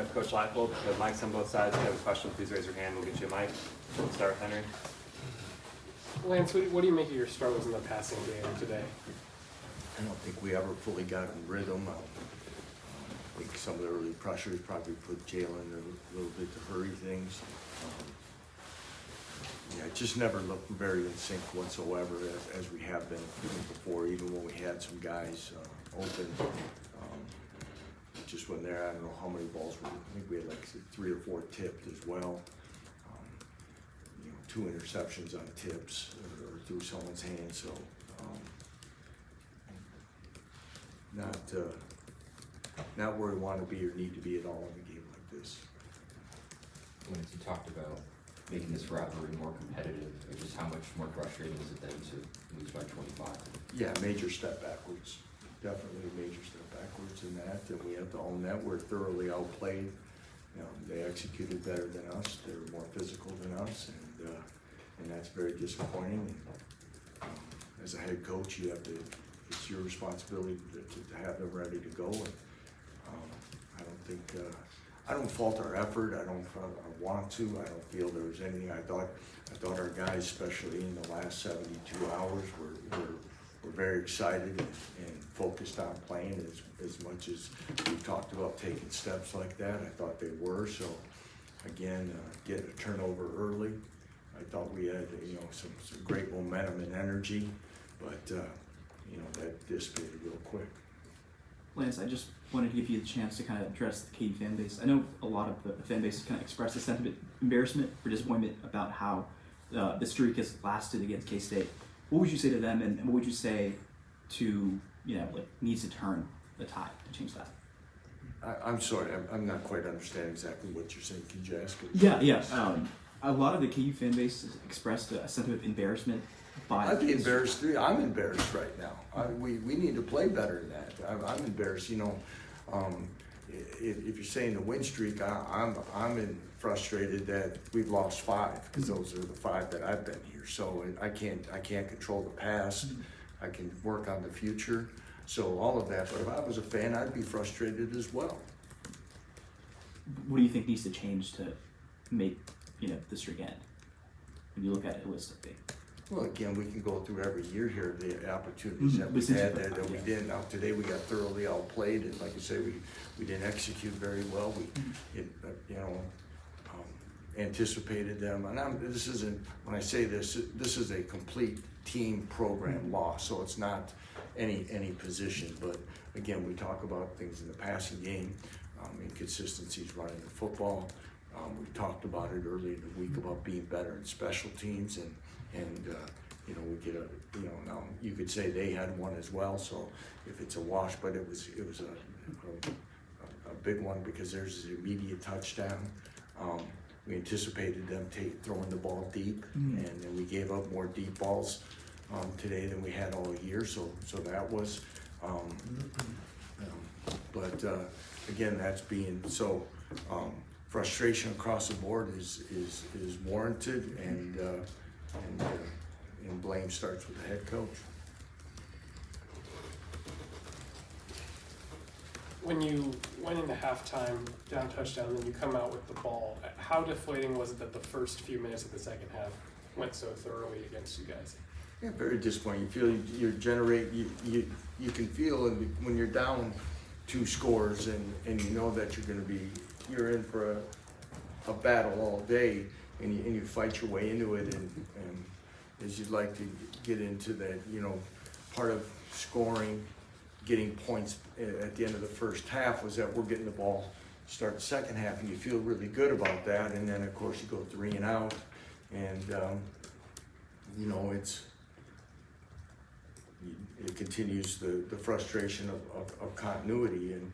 with Coach Leipold. We have mics on both sides. If you have a question, please raise your hand. We'll get you a mic. We'll start with Henry. Lance, what do you make of your struggles in the passing game today? I don't think we ever fully got in rhythm. I think some of the early pressures probably put Jalen a little bit to hurry things. Yeah, it just never looked very in sync whatsoever as we have been before, even when we had some guys open. Just when there, I don't know how many balls I think we had like 3 or 4 tipped as well. 2 interceptions on tips or through someone's hands. So not where we want to be or need to be at all in a game like this. Lance, you talked about making this rivalry more competitive. Just how much more frustrating is it then to lose by 25? Yeah, major step backwards. Definitely a major step backwards in that, and we have to own that. We're thoroughly outplayed. They executed better than us. They were more physical than us, and that's very disappointing. And, as a head coach, you have to. It's your responsibility to have them ready to go. And I don't think I don't fault our effort. I want to. I don't feel there was anything. I thought our guys, especially in the last 72 hours, were very excited and focused on playing as much as we talked about taking steps like that. I thought they were. So again, get a turnover early. I thought we had some great momentum and energy, but that dissipated real quick. Lance, I just wanted to give you the chance to kind of address the KU fan base. I know a lot of the fan base has kind of expressed a sentiment, embarrassment or disappointment about how the streak has lasted against K-State. What would you say to them, and what would you say to, needs to turn the tide to change that? I'm sorry, I'm not quite understanding exactly what you're saying. Can you ask it? Yeah. A lot of the KU fan base has expressed a sentiment of embarrassment. I'd be embarrassed too. I'm embarrassed right now. We need to play better than that. I'm embarrassed. If you're saying the win streak, I'm frustrated that we've lost 5 because those are the 5 that I've been here. So I can't control the past. I can work on the future. So all of that. But if I was a fan, I'd be frustrated as well. What do you think needs to change to make the streak end? When you look at it holistically. Well, again, we can go through every year here the opportunities that we had that we didn't. Now today we got thoroughly outplayed, and like I say, we didn't execute very well. We anticipated them, and this isn't. When I say this is a complete team program loss, so it's not any position. But again, we talk about things in the passing game, inconsistencies running the football. We talked about it earlier in the week about being better in special teams, and we get now you could say they had one as well. So if it's a wash, but it was a big one because there's an immediate touchdown. We anticipated them throwing the ball deep, and then we gave up more deep balls today than we had all year. So that was, but again, that's being so. Frustration across the board is warranted, and blame starts with the head coach. When you went into halftime, down touchdown, and then you come out with the ball, how deflating was it that the first few minutes of the second half went so thoroughly against you guys? Yeah, very disappointing. You feel you can feel when you're down 2 scores and you know that you're in for a battle all day, and you fight your way into it, and as you'd like to get into that, part of scoring, getting points at the end of the first half was that we're getting the ball start the second half, and you feel really good about that, and then of course you go 3 and out, and it continues the frustration of continuity. And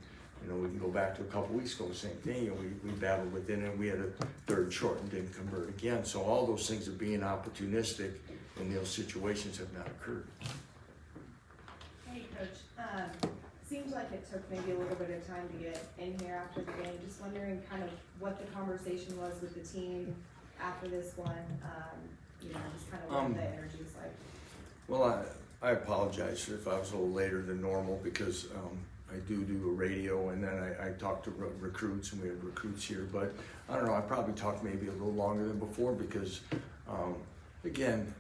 we can go back to a couple weeks ago, same thing. We battled within it. We had a 3rd short and didn't convert again. So all those things of being opportunistic in those situations have not occurred. Hey, Coach. Seems like it took maybe a little bit of time to get in here after the game. Just wondering kind of what the conversation was with the team after this one. Just kind of what the energy was like. Well, I apologize if I was a little later than normal because I do a radio, and then I talk to recruits, and we have recruits here. But I don't know, I probably talked maybe a little longer than before because, again,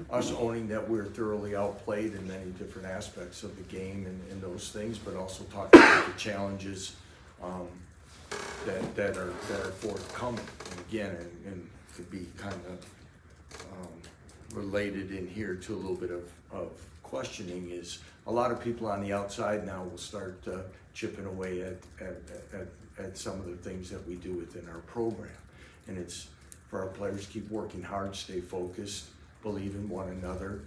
us owning that we're thoroughly outplayed in many different aspects of the game and those things, but also talking about the challenges that are forthcoming. And again, and to be kind of related in here to a little bit of questioning is a lot of people on the outside now will start chipping away at some of the things that we do within our program. And it's for our players to keep working hard, stay focused, believe in one another,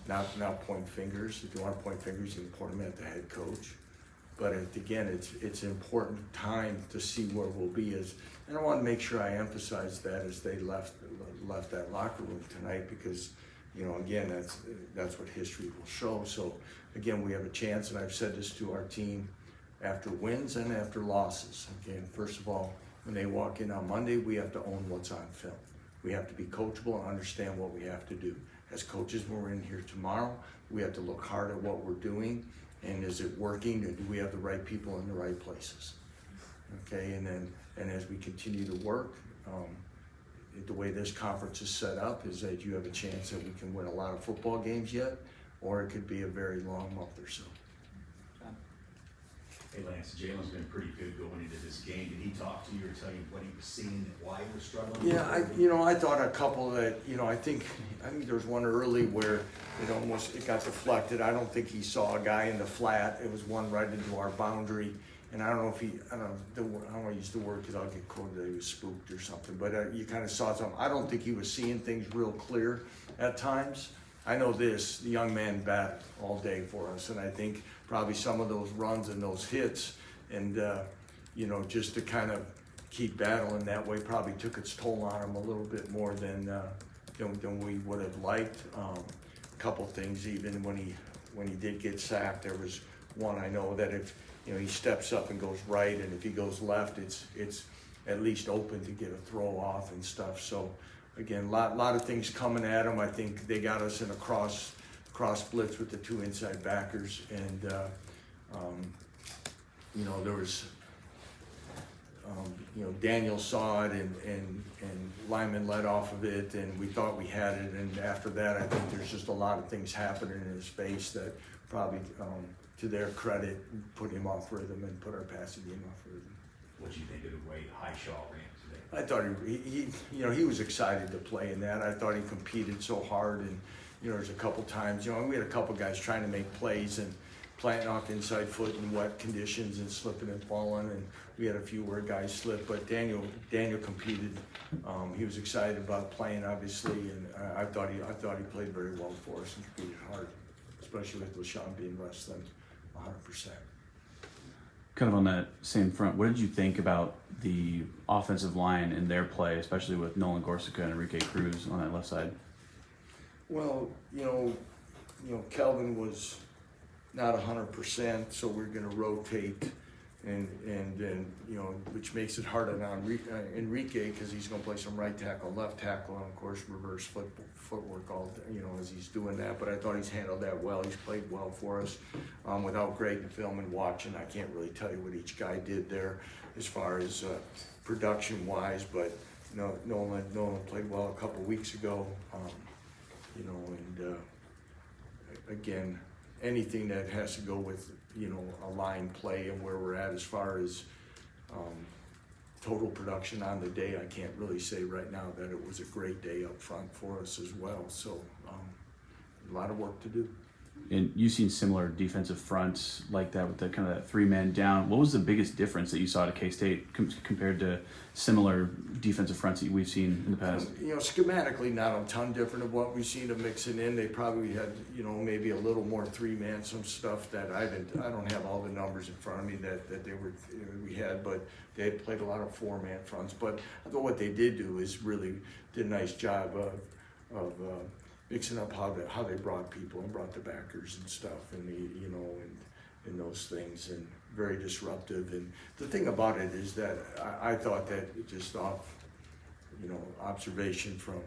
not point fingers. If you want to point fingers, you can point them at the head coach. But again, it's an important time to see where we'll be as, and I want to make sure I emphasize that as they left that locker room tonight, because, you know, again, that's what history will show. So again, we have a chance, and I've said this to our team after wins and after losses. Again, first of all, when they walk in on Monday, we have to own what's on film. We have to be coachable and understand what we have to do. As coaches, when we're in here tomorrow, we have to look hard at what we're doing, and is it working, and do we have the right people in the right places? Okay, and as we continue to work, the way this conference is set up is that you have a chance that we can win a lot of football games yet, or it could be a very long month or so. Hey Lance, Jalen's been pretty good going into this game. Did he talk to you or tell you what he was seeing, why he was struggling? Yeah, I thought a couple that, I think there was one early where it got deflected. I don't think he saw a guy in the flat. It was one right into our boundary. And I don't know if I don't want to use the word because I'll get quoted that he was spooked or something, but you kind of saw something. I don't think he was seeing things real clear at times. I know this, the young man battled all day for us, and I think probably some of those runs and those hits and, just to kind of keep battling that way probably took its toll on him a little bit more than we would have liked. A couple things, even when he did get sacked, there was one I know that if, he steps up and goes right, and if he goes left, it's at least open to get a throw off and stuff. So again, a lot of things coming at him. I think they got us in a cross blitz with the two inside backers, and there was Daniel saw it, and Lyman led off of it, and we thought we had it. And after that, I think there's just a lot of things happening in his face that probably, to their credit, put him off rhythm and put our passing game off rhythm. What do you think of the way Highshaw ran today? I thought he was excited to play in that. I thought he competed so hard, and there's a couple times, we had a couple guys trying to make plays and planting off inside foot in wet conditions and slipping and falling, and we had a few where guys slipped. But Daniel competed. He was excited about playing, obviously, and I thought he played very well for us and competed hard, especially with LaShawn being less than 100%. Kind of on that same front, what did you think about the offensive line and their play, especially with Nolan Gorsica and Enrique Cruz on that left side? Well, Kelvin was not 100%, so we're going to rotate, and which makes it harder on Enrique because he's going to play some right tackle, left tackle, and of course reverse footwork all as he's doing that. But I thought he's handled that well. He's played well for us. Without Greg and film and watching, I can't really tell you what each guy did there as far as production wise. But Nolan played well a couple weeks ago. Again, anything that has to go with a line play and where we're at as far as total production on the day, I can't really say right now that it was a great day up front for us as well. So a lot of work to do. And you've seen similar defensive fronts like that with the kind of that 3-man down. What was the biggest difference that you saw at K-State compared to similar defensive fronts that we've seen in the past? Schematically, not a ton different of what we've seen them mixing in. They probably had, maybe a little more 3-man, some stuff that I don't have all the numbers in front of me that we had, but they had played a lot of 4-man fronts. But I thought what they did do is really did a nice job of mixing up how they brought people and brought the backers and stuff, and and those things, and very disruptive. And the thing about it is that I thought that just off observation from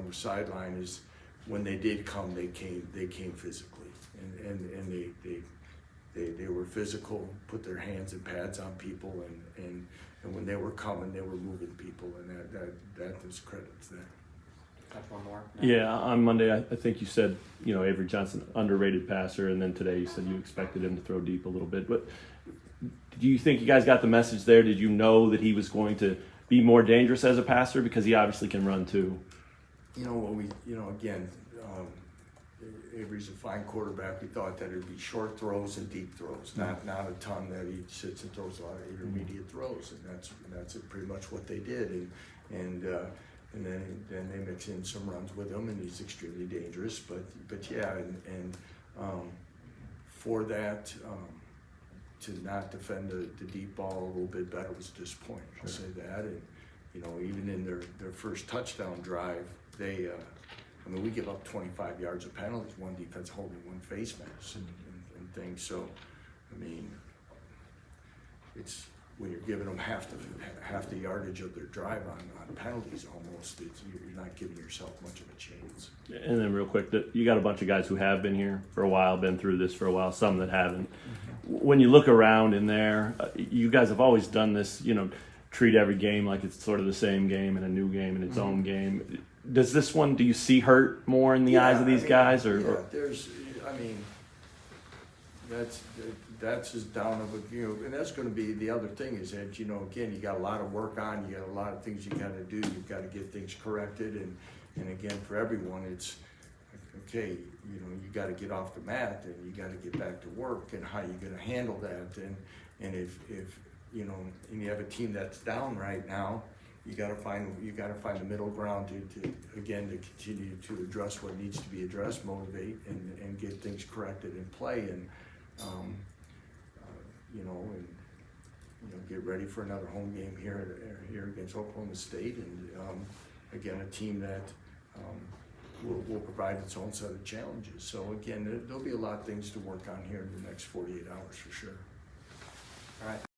the sideline is when they did come, they came physically, and they were physical, put their hands and pads on people, and when they were coming, they were moving people, and that is credit to them. Got one more? Yeah, on Monday, I think you said, Avery Johnson, underrated passer, and then today you said you expected him to throw deep a little bit. But do you think you guys got the message there? Did you know that he was going to be more dangerous as a passer? Because he obviously can run too. Again, Avery's a fine quarterback. We thought that it'd be short throws and deep throws, not a ton that he sits and throws a lot of intermediate throws, and that's pretty much what they did. And then they mix in some runs with him, and he's extremely dangerous. But yeah, and for that, to not defend the deep ball a little bit better was disappointing. I'll say that. And even in their first touchdown drive, they. We give up 25 yards of penalties, one defense holding, one face mask, and things. So, it's when you're giving them half the yardage of their drive on penalties, almost, you're not giving yourself much of a chance. And then real quick, you got a bunch of guys who have been here for a while, been through this for a while, some that haven't. When you look around in there, you guys have always done this, treat every game like it's sort of the same game and a new game and its own game. Does this one, do you see hurt more in the eyes of these guys? Or there's, that's as down of a, and that's going to be the other thing is that, again, you got a lot of work on, you got a lot of things you got to do, you've got to get things corrected, and again, for everyone, it's, okay, you got to get off the mat, and you got to get back to work, and how you going to handle that, and if and you have a team that's down right now, you got to find the middle ground to continue to address what needs to be addressed, motivate, and get things corrected in play, and get ready for another home game here against Oklahoma State, and again, a team that will provide its own set of challenges. So again, there'll be a lot of things to work on here in the next 48 hours for sure. All right.